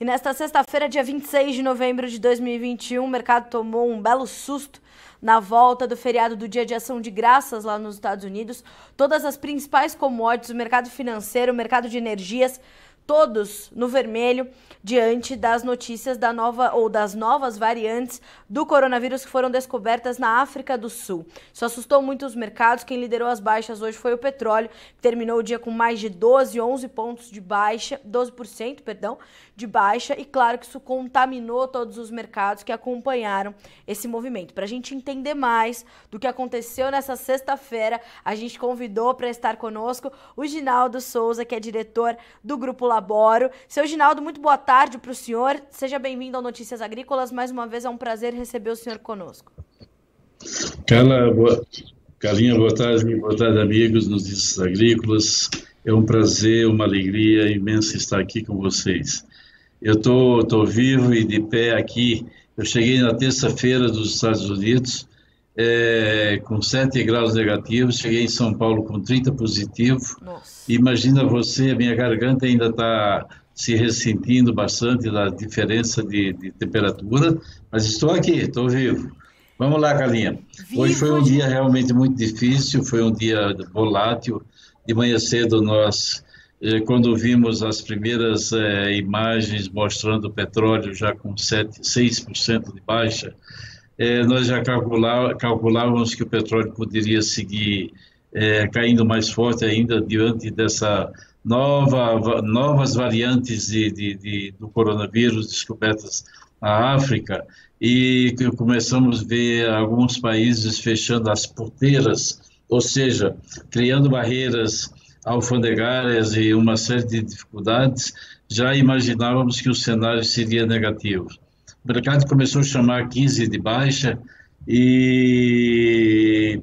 E nesta sexta-feira, dia 26 de novembro de 2021, o mercado tomou um belo susto na volta do feriado do Dia de Ação de Graças lá nos Estados Unidos. Todas as principais commodities, o mercado financeiro, o mercado de energias, todos no vermelho diante das notícias das novas variantes do coronavírus que foram descobertas na África do Sul. Isso assustou muito os mercados. Quem liderou as baixas hoje foi o petróleo, que terminou o dia com mais de 11 pontos de baixa, 12%, de baixa, e claro que isso contaminou todos os mercados que acompanharam esse movimento. Para a gente entender mais do que aconteceu nessa sexta-feira, a gente convidou para estar conosco o Ginaldo Souza, que é diretor do Grupo Laboro. Seu Ginaldo, muito boa tarde para o senhor. Seja bem-vindo ao Notícias Agrícolas. Mais uma vez é um prazer receber o senhor conosco. Carlinha, boa tarde, amigos dos Notícias Agrícolas. É um prazer, uma alegria imensa estar aqui com vocês. Eu tô vivo e de pé aqui. Eu cheguei na terça-feira dos Estados Unidos com 7 graus negativos, cheguei em São Paulo com 30 positivo. Nossa. Imagina você, a minha garganta ainda está se ressentindo bastante da diferença de temperatura, mas estou aqui, estou vivo. Vamos lá, Carlinha. Hoje foi um dia realmente muito difícil, foi um dia volátil. De manhã cedo quando vimos as primeiras imagens mostrando o petróleo já com 6% de baixa, nós já calculávamos que o petróleo poderia seguir caindo mais forte ainda diante dessa novas variantes do coronavírus descobertas na África, e começamos a ver alguns países fechando as porteiras, ou seja, criando barreiras alfandegárias e uma série de dificuldades. Já imaginávamos que o cenário seria negativo. O mercado começou a chamar 15 de baixa e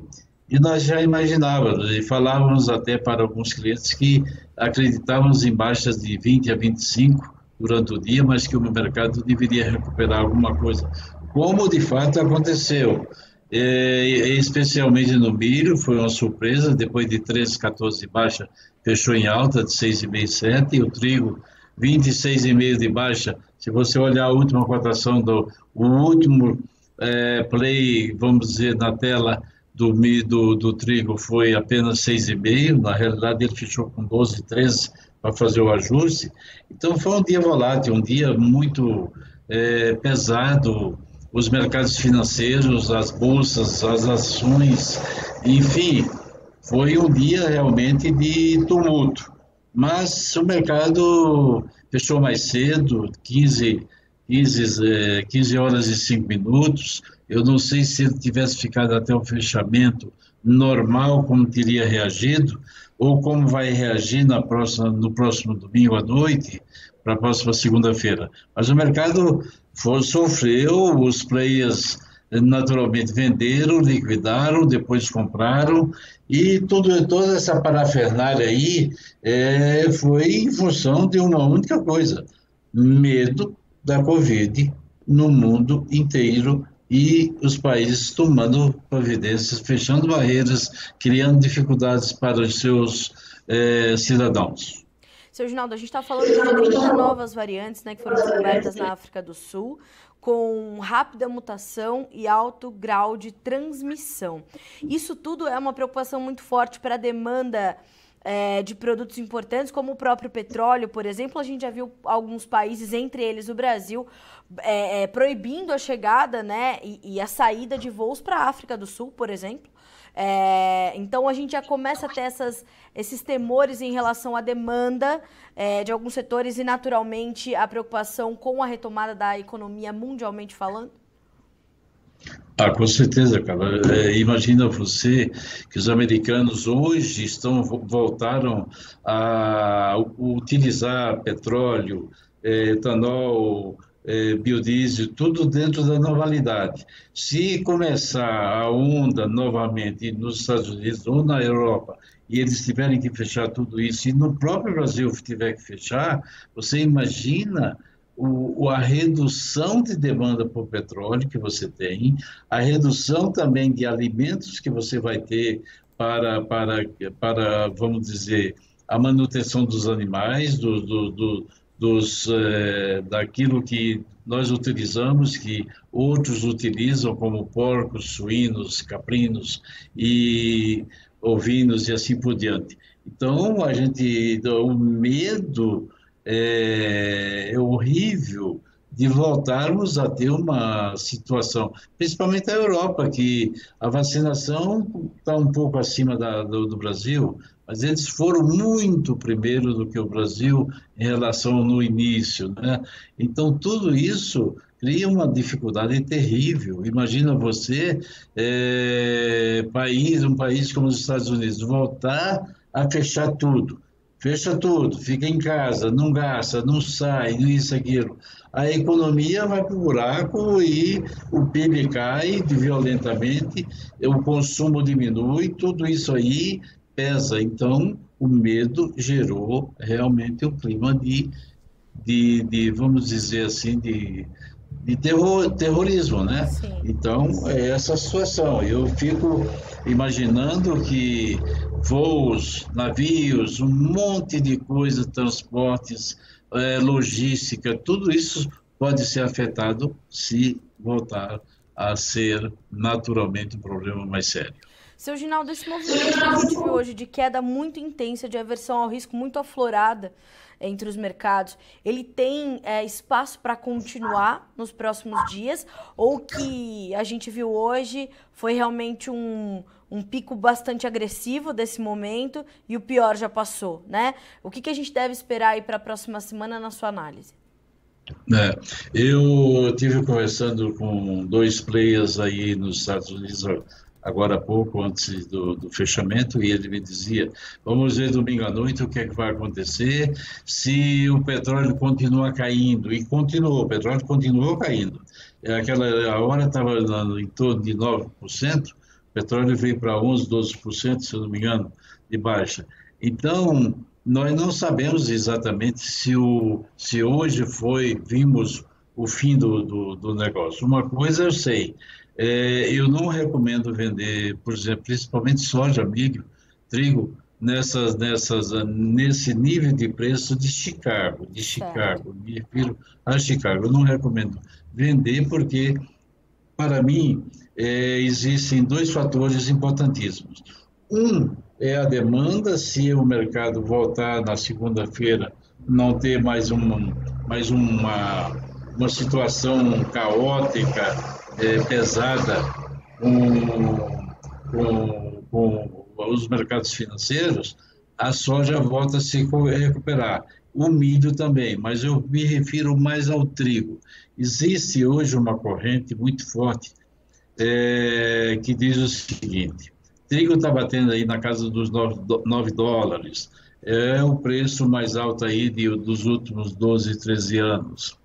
nós já imaginávamos e falávamos até para alguns clientes que acreditávamos em baixas de 20 a 25 durante o dia, mas que o mercado deveria recuperar alguma coisa, como de fato aconteceu. Especialmente no milho, foi uma surpresa, depois de 13, 14 de baixa, fechou em alta de 6,5, 7, e o trigo 26,5 de baixa. Se você olhar a última cotação o último play, vamos dizer, na tela do trigo foi apenas 6,5, na realidade ele fechou com 12, 13 para fazer o ajuste. Então foi um dia volátil, um dia muito pesado. Os mercados financeiros, as bolsas, as ações, enfim, foi um dia realmente de tumulto. Mas o mercado fechou mais cedo, 15 horas e 5 minutos. Eu não sei se ele tivesse ficado até o fechamento normal, como teria reagido, ou como vai reagir no próximo domingo à noite, para a próxima segunda-feira. Mas o mercado sofreu, os players naturalmente venderam, liquidaram, depois compraram, e toda essa parafernália aí foi em função de uma única coisa: medo da Covid no mundo inteiro, e os países tomando providências, fechando barreiras, criando dificuldades para os seus cidadãos. Seu Ginaldo, a gente está falando de 30 novas variantes, né, que foram descobertas na África do Sul, com rápida mutação e alto grau de transmissão. Isso tudo é uma preocupação muito forte para a demanda de produtos importantes, como o próprio petróleo, por exemplo. A gente já viu alguns países, entre eles o Brasil, proibindo a chegada, né, e a saída de voos para a África do Sul, por exemplo. Então a gente já começa a ter esses temores em relação à demanda de alguns setores e, naturalmente, a preocupação com a retomada da economia mundialmente falando? Com certeza, cara. Imagina você que os americanos hoje voltaram a utilizar petróleo, etanol, biodiesel, tudo dentro da normalidade. Se começar a onda novamente nos Estados Unidos ou na Europa, e eles tiverem que fechar tudo isso, e no próprio Brasil tiver que fechar, você imagina a redução de demanda por petróleo que você tem, a redução também de alimentos que você vai ter para vamos dizer, a manutenção dos animais, daquilo que nós utilizamos, que outros utilizam, como porcos, suínos, caprinos e ovinos e assim por diante. Então, o medo é horrível de voltarmos a ter uma situação, principalmente a Europa, que a vacinação está um pouco acima do Brasil, mas eles foram muito primeiro do que o Brasil em relação no início, né? Então, tudo isso cria uma dificuldade terrível. Imagina você, um país como os Estados Unidos, voltar a fechar tudo. Fecha tudo, fica em casa, não gasta, não sai, isso, aquilo. A economia vai para o buraco e o PIB cai violentamente, o consumo diminui, tudo isso aí pesa. Então, o medo gerou realmente um clima vamos dizer assim, de terrorismo, né? Sim. Então, é essa situação. Eu fico imaginando que voos, navios, um monte de coisa, transportes, logística, tudo isso pode ser afetado se voltar a ser naturalmente um problema mais sério. Seu Ginaldo, esse movimento que a gente viu hoje de queda muito intensa, de aversão ao risco muito aflorada entre os mercados, ele tem espaço para continuar nos próximos dias? Ou que a gente viu hoje foi realmente um pico bastante agressivo desse momento e o pior já passou, né? O que a gente deve esperar aí para a próxima semana na sua análise? Eu tive conversando com dois players aí nos Estados Unidos agora há pouco, antes do fechamento, e ele me dizia, vamos ver domingo à noite o que é que vai acontecer se o petróleo continuar caindo. E continuou, o petróleo continuou caindo. A hora estava em torno de 9%, o petróleo veio para 11%, 12%, se eu não me engano, de baixa. Então, nós não sabemos exatamente se hoje vimos o fim do negócio. Uma coisa eu sei, eu não recomendo vender, por exemplo, principalmente soja, milho, trigo, nesse nível de preço de Chicago, me refiro a Chicago. Eu não recomendo vender porque, para mim, existem dois fatores importantíssimos. Um é a demanda, se o mercado voltar na segunda-feira, não ter mais uma situação caótica, pesada com os mercados financeiros, a soja volta a se recuperar. O milho também, mas eu me refiro mais ao trigo. Existe hoje uma corrente muito forte que diz o seguinte: trigo está batendo aí na casa dos $9, é o preço mais alto aí dos últimos 12, 13 anos.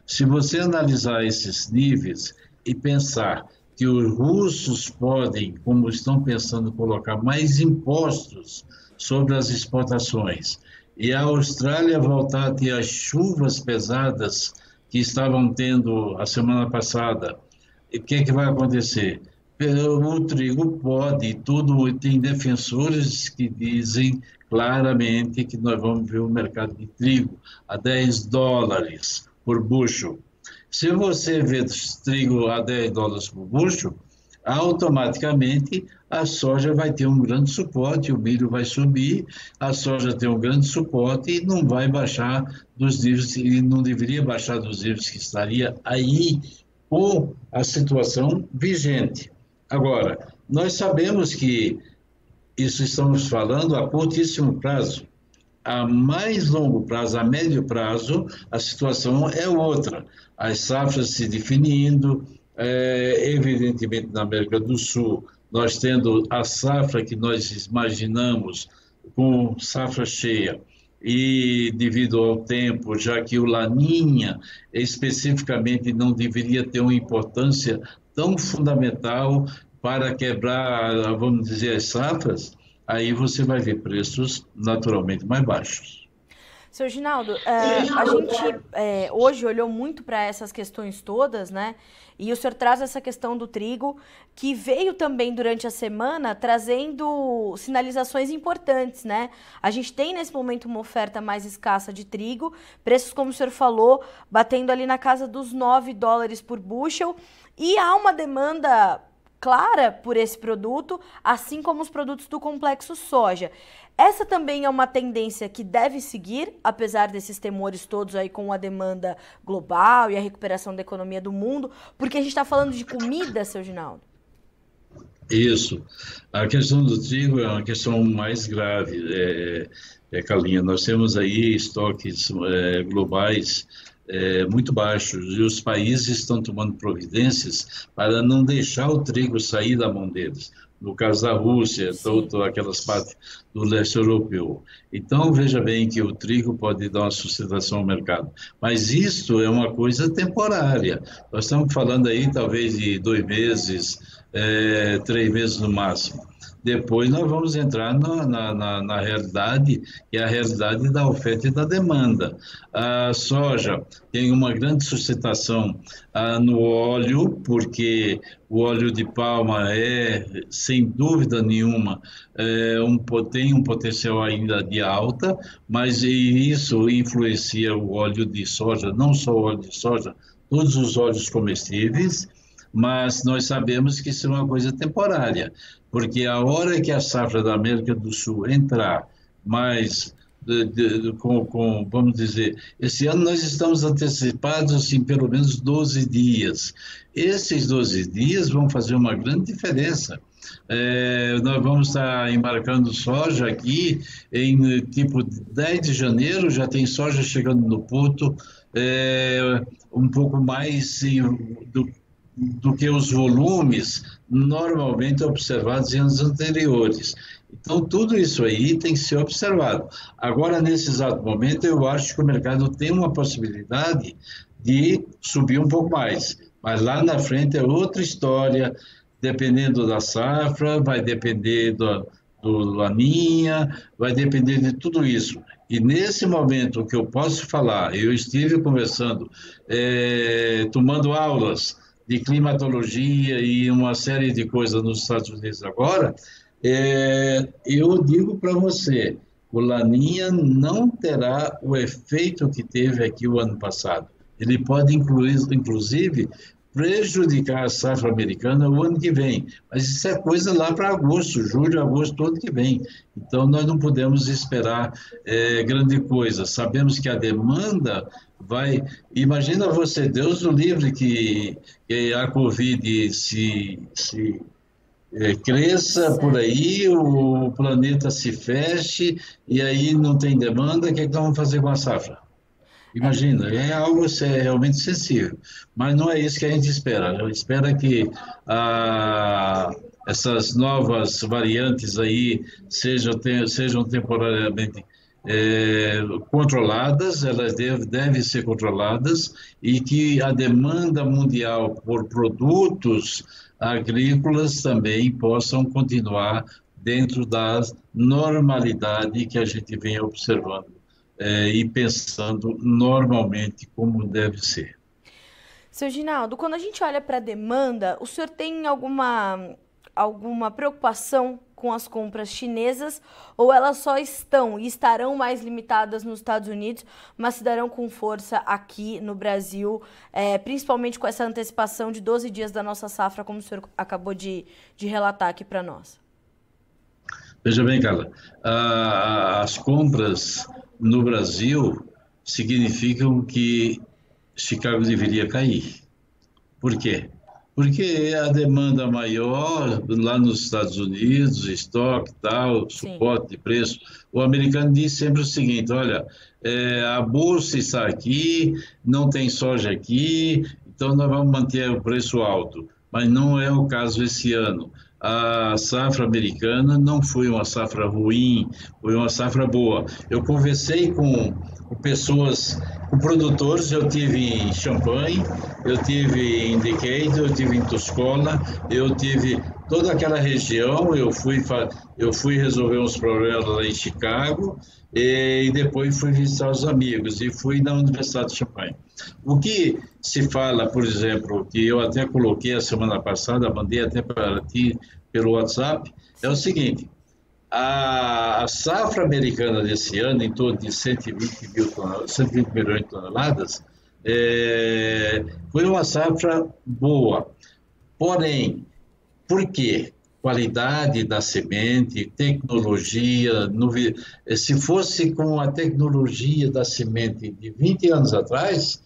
Se você analisar esses níveis e pensar que os russos podem, como estão pensando, colocar mais impostos sobre as exportações, e a Austrália voltar a ter as chuvas pesadas que estavam tendo a semana passada, o que é que vai acontecer? O trigo tem defensores que dizem claramente que nós vamos ver o mercado de trigo a $10 por bushel. Se você vê trigo a $10 por bushel, automaticamente a soja vai ter um grande suporte, o milho vai subir, a soja tem um grande suporte e não vai baixar dos níveis, e não deveria baixar dos níveis que estaria aí com a situação vigente. Agora, nós sabemos que isso estamos falando a curtíssimo prazo. A mais longo prazo, a médio prazo, a situação é outra. As safras se definindo, evidentemente na América do Sul, nós tendo a safra que nós imaginamos com safra cheia, e devido ao tempo, já que o Laninha especificamente não deveria ter uma importância tão fundamental para quebrar, vamos dizer, as safras, aí você vai ver preços naturalmente mais baixos. Seu Ginaldo, a gente hoje olhou muito para essas questões todas, né? E o senhor traz essa questão do trigo, que veio também durante a semana trazendo sinalizações importantes, né? A gente tem nesse momento uma oferta mais escassa de trigo, preços, como o senhor falou, batendo ali na casa dos $9 por bushel, e há uma demanda clara por esse produto, assim como os produtos do complexo soja. Essa também é uma tendência que deve seguir, apesar desses temores todos aí com a demanda global e a recuperação da economia do mundo, porque a gente está falando de comida, seu Ginaldo. Isso. A questão do trigo é uma questão mais grave, Carlinha. Nós temos aí estoques globais muito baixos e os países estão tomando providências para não deixar o trigo sair da mão deles. No caso da Rússia, todas aquelas partes do leste europeu. Então, veja bem que o trigo pode dar uma sustentação ao mercado. Mas isto é uma coisa temporária. Nós estamos falando aí talvez de 2 meses, 3 meses no máximo. Depois nós vamos entrar na realidade, que é a realidade da oferta e da demanda. A soja tem uma grande sustentação no óleo, porque o óleo de palma sem dúvida nenhuma, tem um potencial ainda de alta, mas isso influencia o óleo de soja, não só o óleo de soja, todos os óleos comestíveis, mas nós sabemos que isso é uma coisa temporária, porque a hora que a safra da América do Sul entrar mais, vamos dizer, esse ano nós estamos antecipados em pelo menos 12 dias. Esses 12 dias vão fazer uma grande diferença. Nós vamos estar embarcando soja aqui em tipo 10 de janeiro, já tem soja chegando no ponto, um pouco mais do que os volumes normalmente observados em anos anteriores. Então, tudo isso aí tem que ser observado. Agora, nesse exato momento, eu acho que o mercado tem uma possibilidade de subir um pouco mais, mas lá na frente é outra história, dependendo da safra, vai depender do Laninha, vai depender de tudo isso. E nesse momento, o que eu posso falar, eu estive conversando, tomando aulas de climatologia e uma série de coisas nos Estados Unidos agora, eu digo para você, o Laninha não terá o efeito que teve aqui o ano passado. Ele pode, inclusive, prejudicar a safra americana o ano que vem. Mas isso é coisa lá para agosto, julho, agosto, do ano que vem. Então, nós não podemos esperar grande coisa. Sabemos que a demanda vai... Imagina você, Deus o livre que a Covid se cresça por aí, o planeta se feche, e aí não tem demanda, o que é que nós vamos fazer com a safra? Imagina, é algo realmente sensível, mas não é isso que a gente espera. A gente espera que essas novas variantes aí sejam temporariamente controladas, elas devem ser controladas, e que a demanda mundial por produtos agrícolas também possam continuar dentro da normalidade que a gente vem observando. E pensando normalmente como deve ser. Seu Ginaldo, quando a gente olha para a demanda, o senhor tem alguma preocupação com as compras chinesas, ou elas só estão e estarão mais limitadas nos Estados Unidos, mas se darão com força aqui no Brasil, principalmente com essa antecipação de 12 dias da nossa safra, como o senhor acabou de relatar aqui para nós? Veja bem, Carla, as compras no Brasil significam que Chicago deveria cair. Por quê? Porque a demanda maior lá nos Estados Unidos, estoque, tal, suporte de preço. O americano diz sempre o seguinte: olha, a bolsa está aqui, não tem soja aqui, então nós vamos manter o preço alto. Mas não é o caso esse ano. A safra americana não foi uma safra ruim, foi uma safra boa. Eu conversei com pessoas, com produtores, eu tive em Champagne, eu tive em Decatur, eu tive em Tuscola, eu tive toda aquela região, eu fui resolver uns problemas lá em Chicago, e depois fui visitar os amigos, e fui na Universidade de Champaign. O que se fala, por exemplo, que eu até coloquei a semana passada, mandei até para ti pelo WhatsApp, é o seguinte: a safra americana desse ano, em torno de 120 milhões de toneladas, foi uma safra boa. Porém, por quê? Qualidade da semente, tecnologia. Se fosse com a tecnologia da semente de 20 anos atrás,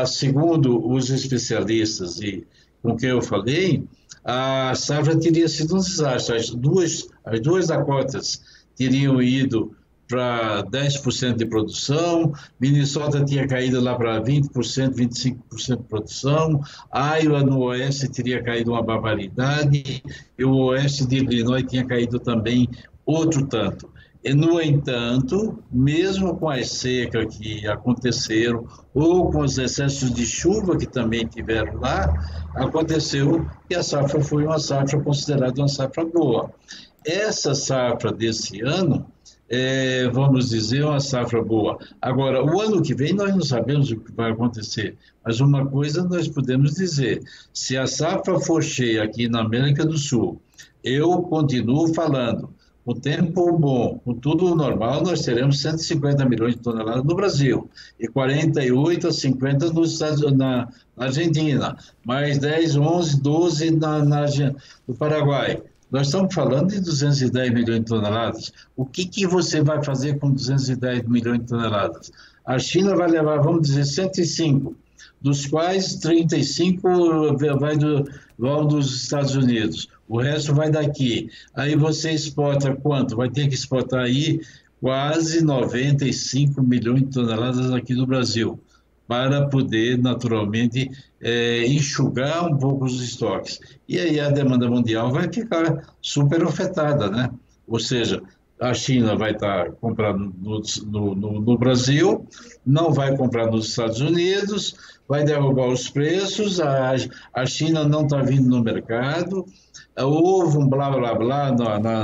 segundo os especialistas e com quem eu falei, a safra teria sido um desastre. As duas Dakotas teriam ido para 10% de produção, Minnesota tinha caído lá para 20%, 25% de produção, Iowa no oeste teria caído uma barbaridade, e o oeste de Illinois tinha caído também outro tanto. E, no entanto, mesmo com as secas que aconteceram, ou com os excessos de chuva que também tiveram lá, aconteceu que a safra foi uma safra considerada uma safra boa. Essa safra desse ano, vamos dizer, uma safra boa. Agora, o ano que vem nós não sabemos o que vai acontecer, mas uma coisa nós podemos dizer: se a safra for cheia aqui na América do Sul, eu continuo falando, com tempo bom, com tudo normal, nós teremos 150 milhões de toneladas no Brasil e 48 a 50 na Argentina, mais 10, 11, 12 no Paraguai. Nós estamos falando de 210 milhões de toneladas. O que você vai fazer com 210 milhões de toneladas? A China vai levar, vamos dizer, 105, dos quais 35 vão dos Estados Unidos. O resto vai daqui. Aí você exporta quanto? Vai ter que exportar aí quase 95 milhões de toneladas aqui no Brasil, para poder, naturalmente, enxugar um pouco os estoques. E aí a demanda mundial vai ficar super afetada, né? Ou seja, a China vai estar comprando no Brasil, não vai comprar nos Estados Unidos, vai derrubar os preços, a China não está vindo no mercado. Houve um blá blá blá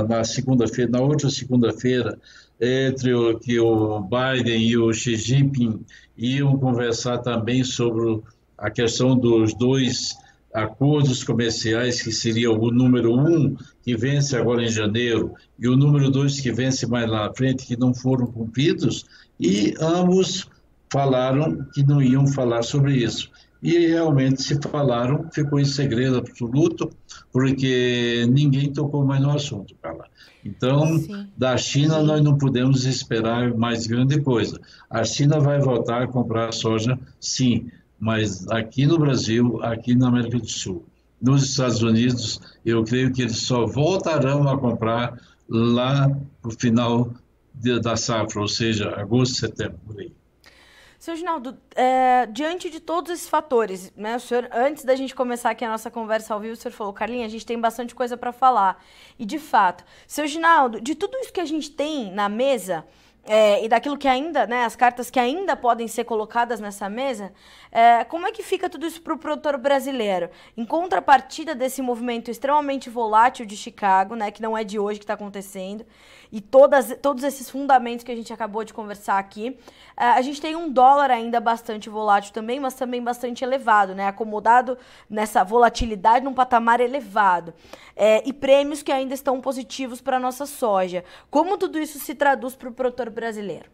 na segunda-feira, na outra segunda-feira, entre o Biden e o Xi Jinping iam conversar também sobre a questão dos dois acordos comerciais, que seria o número 1, que vence agora em janeiro, e o número 2, que vence mais lá na frente, que não foram cumpridos, e ambos falaram que não iam falar sobre isso. E realmente se falaram, ficou em segredo absoluto, porque ninguém tocou mais no assunto, Carla. Então, sim, da China nós não podemos esperar mais grande coisa. A China vai voltar a comprar soja, sim, mas aqui no Brasil, aqui na América do Sul. Nos Estados Unidos, eu creio que eles só voltarão a comprar lá no final da safra, ou seja, agosto, setembro, por aí. Seu Ginaldo, diante de todos esses fatores, né, o senhor, antes da gente começar aqui a nossa conversa ao vivo, o senhor falou: Carlinha, a gente tem bastante coisa para falar. E, de fato, seu Ginaldo, de tudo isso que a gente tem na mesa, e daquilo que ainda, né, as cartas que ainda podem ser colocadas nessa mesa, como é que fica tudo isso para o produtor brasileiro? Em contrapartida desse movimento extremamente volátil de Chicago, né, que não é de hoje que está acontecendo, e todos esses fundamentos que a gente acabou de conversar aqui, a gente tem um dólar ainda bastante volátil também, mas também bastante elevado, né, acomodado nessa volatilidade num patamar elevado, e prêmios que ainda estão positivos para a nossa soja. Como tudo isso se traduz para o produtor brasileiro?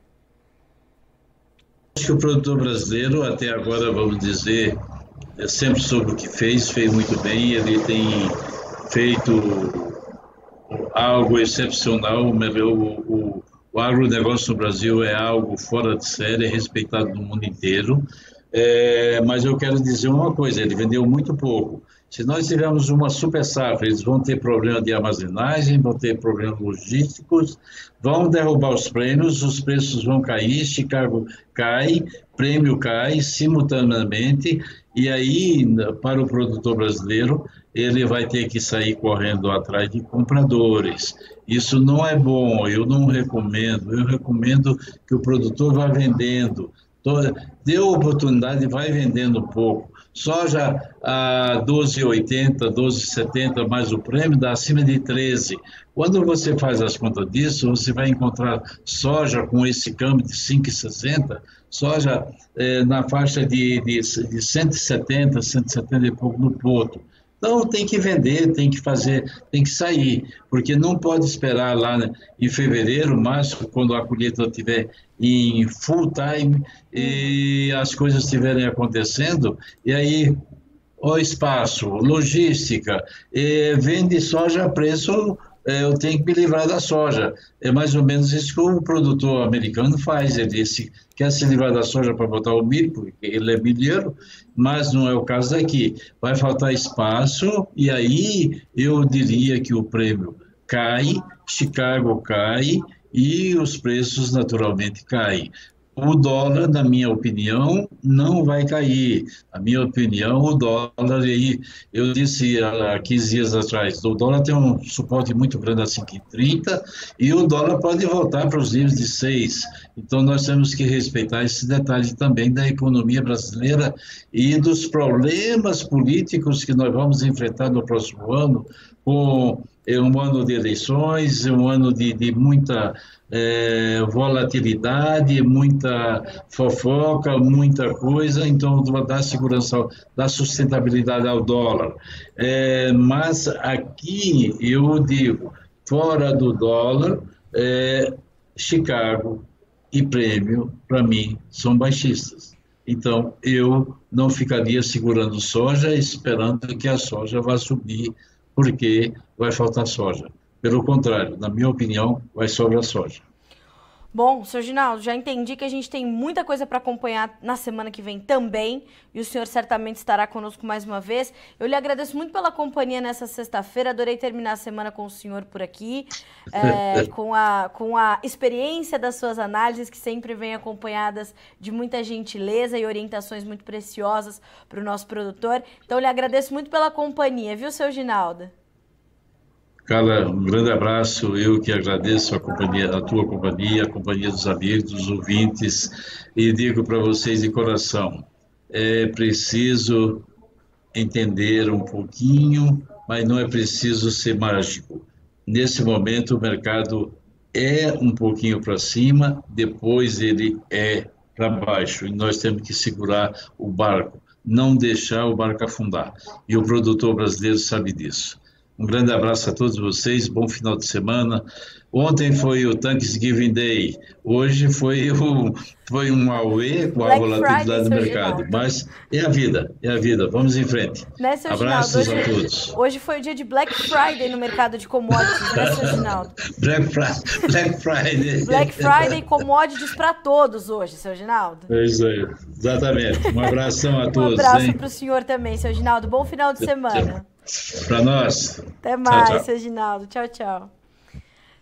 Acho que o produtor brasileiro, até agora, vamos dizer, sempre soube o que fez muito bem, ele tem feito algo excepcional. O agronegócio no Brasil é algo fora de série, é respeitado no mundo inteiro, mas eu quero dizer uma coisa: ele vendeu muito pouco. Se nós tivermos uma super safra, eles vão ter problema de armazenagem, vão ter problemas logísticos, vão derrubar os prêmios, os preços vão cair, Chicago cai, prêmio cai simultaneamente, e aí, para o produtor brasileiro, ele vai ter que sair correndo atrás de compradores. Isso não é bom, eu não recomendo. Eu recomendo que o produtor vá vendendo, dê oportunidade, vai vendendo um pouco. Soja a 12,80, 12,70 mais o prêmio dá acima de 13. Quando você faz as contas disso, você vai encontrar soja com esse câmbio de 5,60, soja na faixa de 170, 170 e pouco no ponto. Então tem que vender, tem que fazer, tem que sair, porque não pode esperar lá, né, em fevereiro, março, quando a colheita estiver em full time e as coisas estiverem acontecendo, e aí o espaço, logística, vende soja a preço, eu tenho que me livrar da soja. É mais ou menos isso que o produtor americano faz. Ele disse, quer se livrar da soja para botar o milho, porque ele é milheiro, mas não é o caso daqui. Vai faltar espaço e aí eu diria que o prêmio cai, Chicago cai e os preços naturalmente caem. O dólar, na minha opinião, não vai cair. Na minha opinião, o dólar, aí, eu disse há 15 dias atrás, o dólar tem um suporte muito grande a 5,30 e o dólar pode voltar para os níveis de 6. Então, nós temos que respeitar esse detalhe também da economia brasileira e dos problemas políticos que nós vamos enfrentar no próximo ano, com um ano de eleições, um ano de muita volatilidade, muita fofoca, muita coisa, então dá segurança, dá sustentabilidade ao dólar. Mas aqui eu digo, fora do dólar, Chicago e prêmio, para mim, são baixistas. Então, eu não ficaria segurando soja, esperando que a soja vá subir, porque vai faltar soja. Pelo contrário, na minha opinião, vai sobrar soja. Bom, Sr. Ginaldo, já entendi que a gente tem muita coisa para acompanhar na semana que vem também, e o senhor certamente estará conosco mais uma vez. Eu lhe agradeço muito pela companhia nessa sexta-feira, adorei terminar a semana com o senhor por aqui, com a experiência das suas análises, que sempre vêm acompanhadas de muita gentileza e orientações muito preciosas para o nosso produtor. Então, eu lhe agradeço muito pela companhia, viu, Sr. Ginaldo? Carla, um grande abraço. Eu que agradeço a tua companhia, a companhia dos amigos, dos ouvintes, e digo para vocês de coração: é preciso entender um pouquinho, mas não é preciso ser mágico. Nesse momento, o mercado é um pouquinho para cima, depois ele é para baixo, e nós temos que segurar o barco, não deixar o barco afundar. E o produtor brasileiro sabe disso. Um grande abraço a todos vocês, bom final de semana. Ontem foi o Thanksgiving Day, hoje foi um auê com a volatilidade do mercado, mas é a vida, vamos em frente. Né, Abraços a todos. Hoje foi o dia de Black Friday no mercado de commodities, né, Sr. Ginaldo? Black Friday. Black Friday, commodities para todos hoje, Sr. Ginaldo. É isso aí, exatamente. Um abração a todos. Um abraço para o senhor também, Sr. Ginaldo. Bom final de semana. Para nós. Até mais, tchau, tchau. Sr. Ginaldo. Tchau, tchau.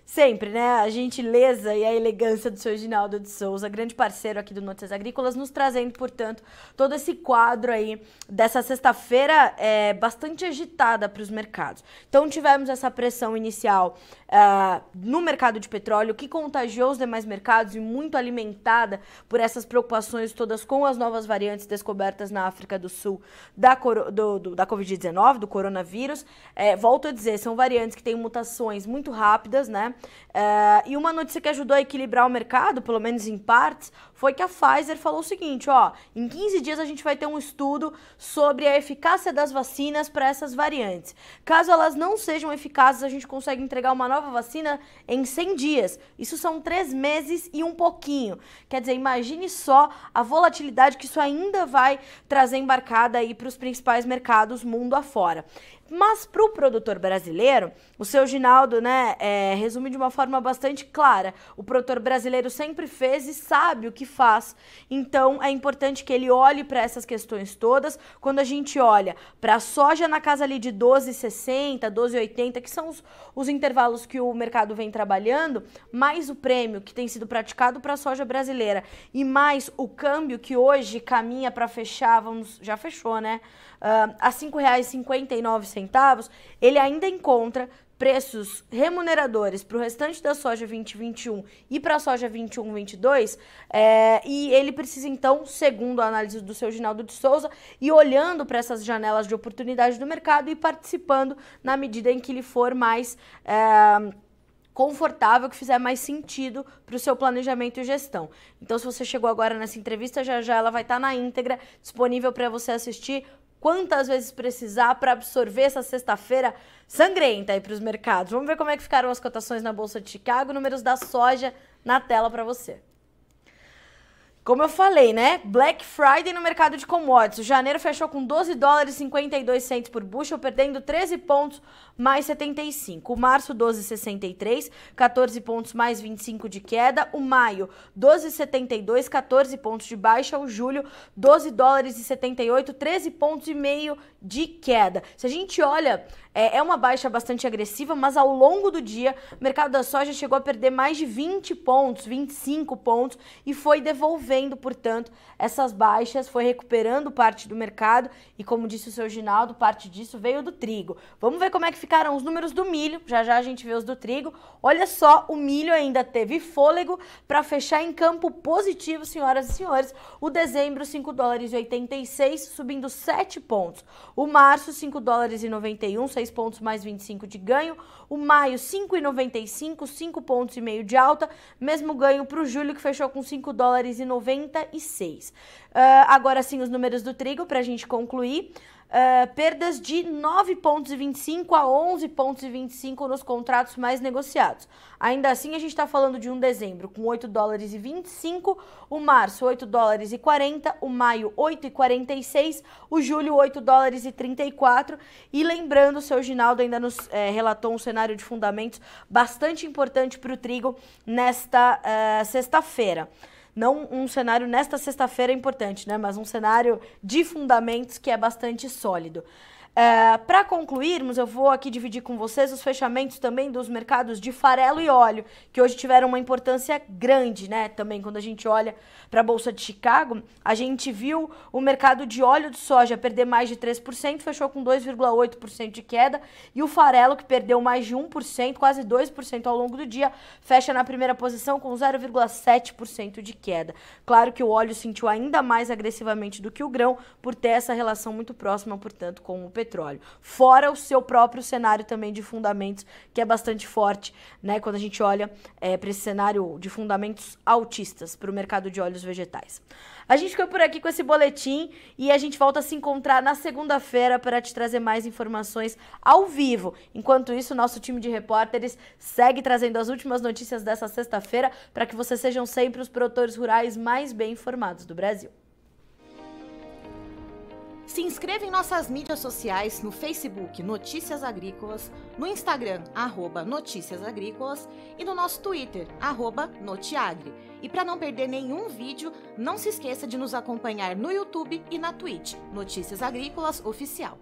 Sempre, né? A gentileza e a elegância do Sr. Ginaldo de Souza, grande parceiro aqui do Notícias Agrícolas, nos trazendo, portanto, todo esse quadro aí dessa sexta-feira bastante agitada para os mercados. Então, tivemos essa pressão inicial no mercado de petróleo, que contagiou os demais mercados e muito alimentada por essas preocupações todas com as novas variantes descobertas na África do Sul da Covid-19, do coronavírus. Volto a dizer, são variantes que têm mutações muito rápidas, né? E uma notícia que ajudou a equilibrar o mercado, pelo menos em partes, foi que a Pfizer falou o seguinte, ó, em 15 dias a gente vai ter um estudo sobre a eficácia das vacinas para essas variantes. Caso elas não sejam eficazes, a gente consegue entregar uma nova vacina em 100 dias. Isso são 3 meses e um pouquinho. Quer dizer, imagine só a volatilidade que isso ainda vai trazer embarcada aí para os principais mercados mundo afora. Mas para o produtor brasileiro, o seu Ginaldo, né, resume de uma forma bastante clara. O produtor brasileiro sempre fez e sabe o que faz. Então, é importante que ele olhe para essas questões todas. Quando a gente olha para a soja na casa ali de 12,60, 12,80, que são os intervalos que o mercado vem trabalhando, mais o prêmio que tem sido praticado para a soja brasileira e mais o câmbio que hoje caminha para fechar, já fechou, né? A R$ 5,59, ele ainda encontra preços remuneradores para o restante da soja 2021 e para a soja 21-22, e ele precisa então, segundo a análise do seu Ginaldo de Souza, ir olhando para essas janelas de oportunidade do mercado e participando na medida em que ele for mais confortável, que fizer mais sentido para o seu planejamento e gestão. Então, se você chegou agora nessa entrevista, já já ela vai estar na íntegra, disponível para você assistir quantas vezes precisar para absorver essa sexta-feira sangrenta aí para os mercados. Vamos ver como é que ficaram as cotações na Bolsa de Chicago, números da soja na tela para você. Como eu falei, né? Black Friday no mercado de commodities. O janeiro fechou com 12 dólares e 52 centos por bushel, perdendo 13 pontos mais 75. O março, 12,63, 14 pontos mais 25 de queda. O maio, 12,72, 14 pontos de baixa. O julho, 12 dólares e 78, 13 pontos e meio de queda. Se a gente olha, é uma baixa bastante agressiva, mas ao longo do dia, o mercado da soja chegou a perder mais de 20 pontos, 25 pontos, e foi devolvendo, portanto, essas baixas, foi recuperando parte do mercado, e como disse o seu Ginaldo, parte disso veio do trigo. Vamos ver como é que ficaram os números do milho, já já a gente vê os do trigo. Olha só, o milho ainda teve fôlego para fechar em campo positivo, senhoras e senhores. O dezembro, 5 dólares e 86, subindo 7 pontos. O março, 5 dólares e 91, 6 pontos mais 25 de ganho. O maio, 5,95, 5 pontos e meio de alta. Mesmo ganho para o julho, que fechou com 5 dólares e 96. Agora sim, os números do trigo, para a gente concluir. Perdas de 9,25 a 11,25 nos contratos mais negociados. Ainda assim, a gente está falando de um dezembro com 8 dólares e 25, o março 8 dólares e 40, o maio 8,46, o julho 8 dólares e 34. E lembrando, o seu Ginaldo ainda nos relatou um cenário de fundamentos bastante importante para o trigo nesta sexta-feira. Não um cenário nesta sexta-feira é importante, né? Mas um cenário de fundamentos que é bastante sólido. Para concluirmos, eu vou aqui dividir com vocês os fechamentos também dos mercados de farelo e óleo, que hoje tiveram uma importância grande, né? Também quando a gente olha para a Bolsa de Chicago, a gente viu o mercado de óleo de soja perder mais de 3%, fechou com 2,8% de queda, e o farelo, que perdeu mais de 1%, quase 2% ao longo do dia, fecha na primeira posição com 0,7% de queda. Claro que o óleo sentiu ainda mais agressivamente do que o grão, por ter essa relação muito próxima, portanto, com o petróleo. Fora o seu próprio cenário também de fundamentos, que é bastante forte, né? Quando a gente olha para esse cenário de fundamentos altistas para o mercado de óleos vegetais. A gente ficou por aqui com esse boletim e a gente volta a se encontrar na segunda-feira para te trazer mais informações ao vivo. Enquanto isso, nosso time de repórteres segue trazendo as últimas notícias dessa sexta-feira para que vocês sejam sempre os produtores rurais mais bem informados do Brasil. Se inscreva em nossas mídias sociais, no Facebook Notícias Agrícolas, no Instagram @Notícias Agrícolas e no nosso Twitter @Notiagre. E para não perder nenhum vídeo, não se esqueça de nos acompanhar no YouTube e na Twitch, Notícias Agrícolas Oficial.